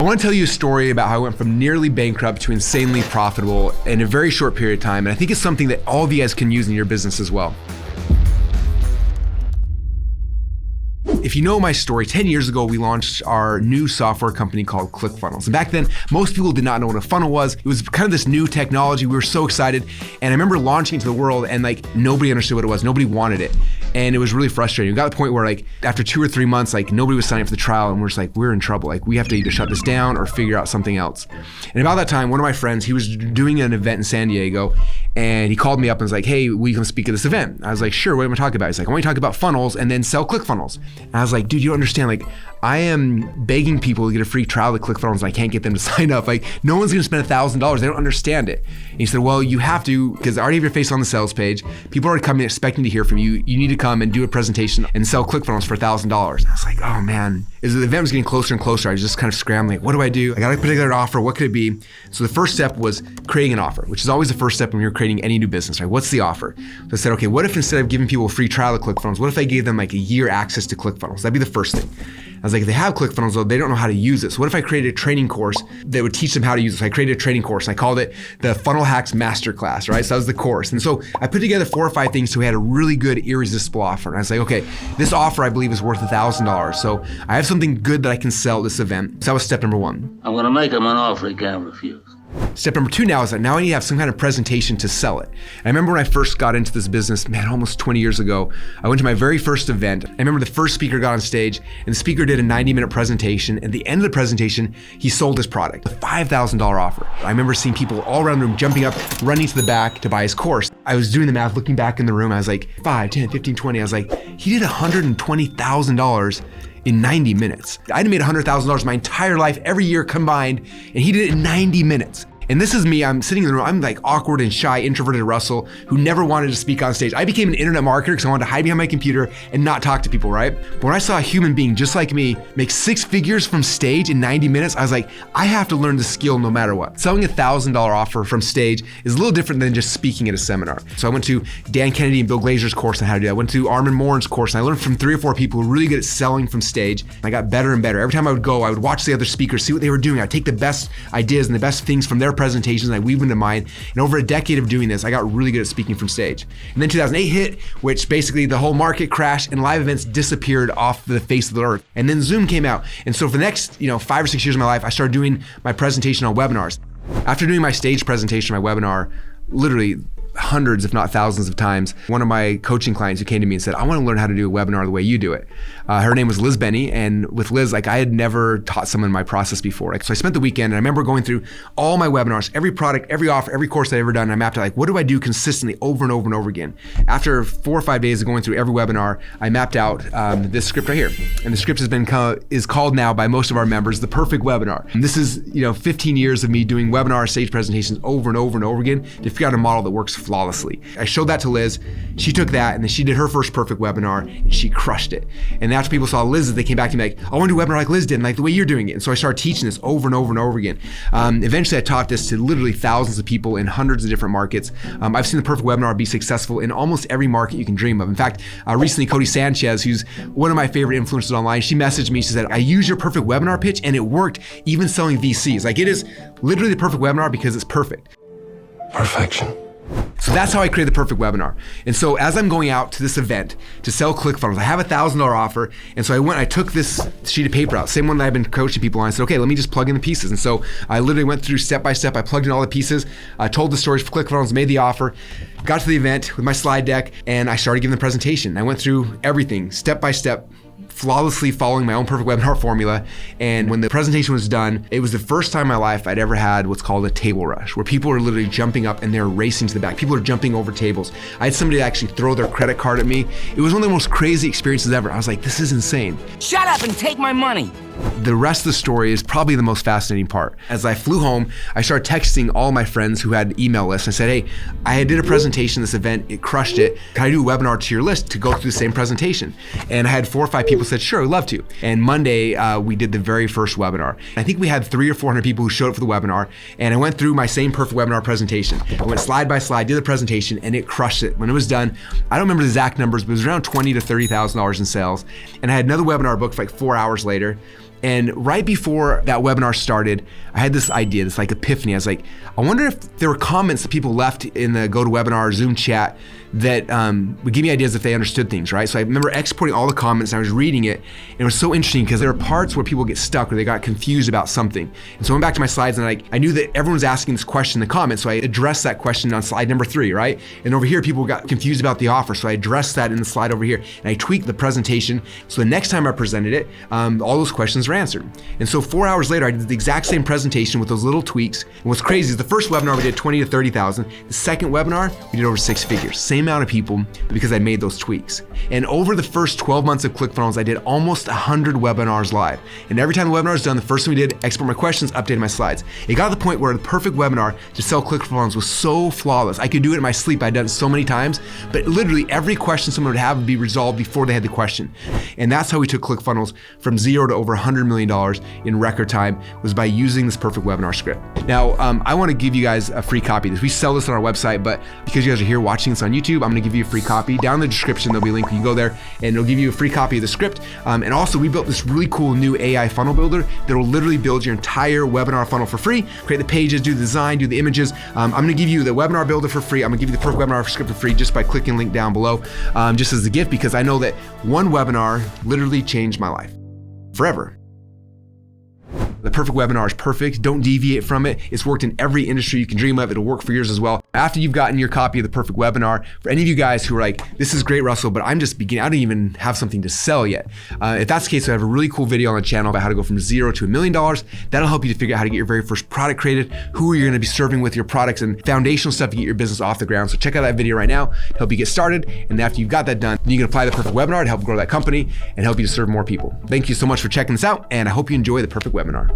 I want to tell you a story about how I went from nearly bankrupt to insanely profitable in a very short period of time. And I think it's something that all of you guys can use in your business as well. If you know my story, 10 years ago, we launched our new software company called ClickFunnels. And back then, most people did not know what a funnel was. It was kind of this new technology. We were so excited. And I remember launching it to the world and nobody understood what it was. Nobody wanted it. And it was really frustrating. We got to the point where after 2 or 3 months, nobody was signing up for the trial and we're just we're in trouble. We have to either shut this down or figure out something else. And about that time, one of my friends, he was doing an event in San Diego and he called me up and was like, hey, will you come speak at this event? I was like, sure, what am I talking about? He's like, I want you to talk about funnels and then sell ClickFunnels. And I was like, dude, you don't understand. I am begging people to get a free trial to ClickFunnels and I can't get them to sign up. No one's gonna spend $1,000. They don't understand it. And he said, well, you have to, because I already have your face on the sales page. People are already coming expecting to hear from you. You need to come and do a presentation and sell ClickFunnels for $1,000. And I was like, oh man. As the event was getting closer and closer, I was just kind of scrambling. What do I do? I got a particular offer. What could it be? So the first step was creating an offer, which is always the first step when you're creating any new business, right? What's the offer? So I said, okay, what if instead of giving people a free trial of ClickFunnels, what if I gave them a year access to ClickFunnels? That'd be the first thing. I was like, if they have ClickFunnels, though, they don't know how to use it. So what if I created a training course that would teach them how to use it? So I created a training course and I called it the Funnel Hacks Masterclass, right? So that was the course. And so I put together 4 or 5 things so we had a really good irresistible offer. And I was like, okay, this offer I believe is worth $1,000. So I have something good that I can sell at this event. So that was step number 1. I'm gonna make him an offer he can't refuse. Step number 2 now is that now I need to have some kind of presentation to sell it. And I remember when I first got into this business, almost 20 years ago, I went to my very first event. I remember the first speaker got on stage and the speaker did a 90-minute presentation. At the end of the presentation, he sold his product, a $5,000 offer. I remember seeing people all around the room jumping up, running to the back to buy his course. I was doing the math, looking back in the room, I was like 5, 10, 15, 20. I was like, he did $120,000 in 90 minutes. I'd made $100,000 my entire life, every year combined, and he did it in 90 minutes. And this is me, I'm sitting in the room, I'm awkward and shy, introverted Russell, who never wanted to speak on stage. I became an internet marketer because I wanted to hide behind my computer and not talk to people, right? But when I saw a human being just like me make 6 figures from stage in 90 minutes, I was like, I have to learn the skill no matter what. Selling a $1,000 offer from stage is a little different than just speaking at a seminar. So I went to Dan Kennedy and Bill Glazer's course on how to do that. I went to Armin Morin's course and I learned from 3 or 4 people who were really good at selling from stage. I got better and better. Every time I would go, I would watch the other speakers, see what they were doing. I'd take the best ideas and the best things from their presentations and I weave into mine. And over a decade of doing this, I got really good at speaking from stage. And then 2008 hit, which basically the whole market crashed and live events disappeared off the face of the earth. And then Zoom came out. And so for the next 5 or 6 years of my life, I started doing my presentation on webinars. After doing my stage presentation, my webinar, literally hundreds, if not thousands of times, one of my coaching clients who came to me and said, I want to learn how to do a webinar the way you do it. Her name was Liz Benny. And with Liz, I had never taught someone my process before. So I spent the weekend and I remember going through all my webinars, every product, every offer, every course I've ever done. And I mapped out what do I do consistently over and over and over again. After 4 or 5 days of going through every webinar, I mapped out this script right here. And the script is called now by most of our members, the perfect webinar. And this is 15 years of me doing webinar stage presentations over and over and over again to figure out a model that works flawlessly. I showed that to Liz. She took that and then she did her first perfect webinar and she crushed it. And after people saw Liz's, they came back to me I want to do a webinar like Liz did and the way you're doing it. And so I started teaching this over and over and over again. Eventually I taught this to literally thousands of people in hundreds of different markets. I've seen the perfect webinar be successful in almost every market you can dream of. In fact, recently Cody Sanchez, who's one of my favorite influencers online, she messaged me, she said, I used your perfect webinar pitch and it worked even selling VCs. It is literally the perfect webinar because it's perfect. Perfection. So that's how I created the perfect webinar. And so as I'm going out to this event to sell ClickFunnels, I have a $1,000 offer. And so I took this sheet of paper out, same one that I've been coaching people on. I said, okay, let me just plug in the pieces. And so I literally went through step by step. I plugged in all the pieces. I told the stories for ClickFunnels, made the offer, got to the event with my slide deck, and I started giving the presentation. I went through everything step by step, flawlessly following my own perfect webinar formula. And when the presentation was done, it was the first time in my life I'd ever had what's called a table rush, where people are literally jumping up and they're racing to the back. People are jumping over tables. I had somebody actually throw their credit card at me. It was one of the most crazy experiences ever. I was like, this is insane. Shut up and take my money. The rest of the story is probably the most fascinating part. As I flew home, I started texting all my friends who had email lists. I said, hey, I did a presentation at this event, it crushed it. Can I do a webinar to your list to go through the same presentation? And I had 4 or 5 people said, sure, I'd love to. And Monday, we did the very first webinar. I think we had 300 or 400 people who showed up for the webinar, and I went through my same perfect webinar presentation. I went slide by slide, did the presentation, and it crushed it. When it was done, I don't remember the exact numbers, but it was around $20,000 to $30,000 in sales. And I had another webinar booked for 4 hours later. And right before that webinar started, I had this idea, this like epiphany. I was like, I wonder if there were comments that people left in the GoToWebinar Zoom chat that would give me ideas if they understood things, right? So I remember exporting all the comments and I was reading it, and it was so interesting because there are parts where people get stuck or they got confused about something. And so I went back to my slides and I knew that everyone was asking this question in the comments, so I addressed that question on slide number 3, right? And over here, people got confused about the offer, so I addressed that in the slide over here, and I tweaked the presentation, so the next time I presented it, all those questions were answered. And so 4 hours later, I did the exact same presentation with those little tweaks. And what's crazy is the first webinar we did 20 to 30,000. The second webinar, we did over 6 figures. Same amount of people, but because I made those tweaks. And over the first 12 months of ClickFunnels, I did almost 100 webinars live. And every time the webinar was done, the first thing we did, export my questions, updated my slides. It got to the point where the perfect webinar to sell ClickFunnels was so flawless. I could do it in my sleep. I'd done it so many times, but literally every question someone would have would be resolved before they had the question. And that's how we took ClickFunnels from 0 to over $100 million in record time, was by using this perfect webinar script. Now, I want to give you guys a free copy of this. We sell this on our website, but because you guys are here watching this on YouTube, I'm going to give you a free copy. Down in the description, there'll be a link. You can go there and it'll give you a free copy of the script. And also, we built this really cool new AI funnel builder that will literally build your entire webinar funnel for free, create the pages, do the design, do the images. I'm going to give you the webinar builder for free. I'm going to give you the perfect webinar script for free just by clicking the link down below, just as a gift, because I know that one webinar literally changed my life forever. The perfect webinar is perfect. Don't deviate from it. It's worked in every industry you can dream of. It'll work for yours as well. After you've gotten your copy of the perfect webinar, for any of you guys who are like, this is great, Russell, but I'm just beginning, I don't even have something to sell yet. If that's the case, I have a really cool video on the channel about how to go from 0 to $1 million. That'll help you to figure out how to get your very first product created, who you're gonna be serving with your products, and foundational stuff to get your business off the ground. So check out that video right now to help you get started. And after you've got that done, then you can apply the perfect webinar to help grow that company and help you to serve more people. Thank you so much for checking this out, and I hope you enjoy the perfect webinar.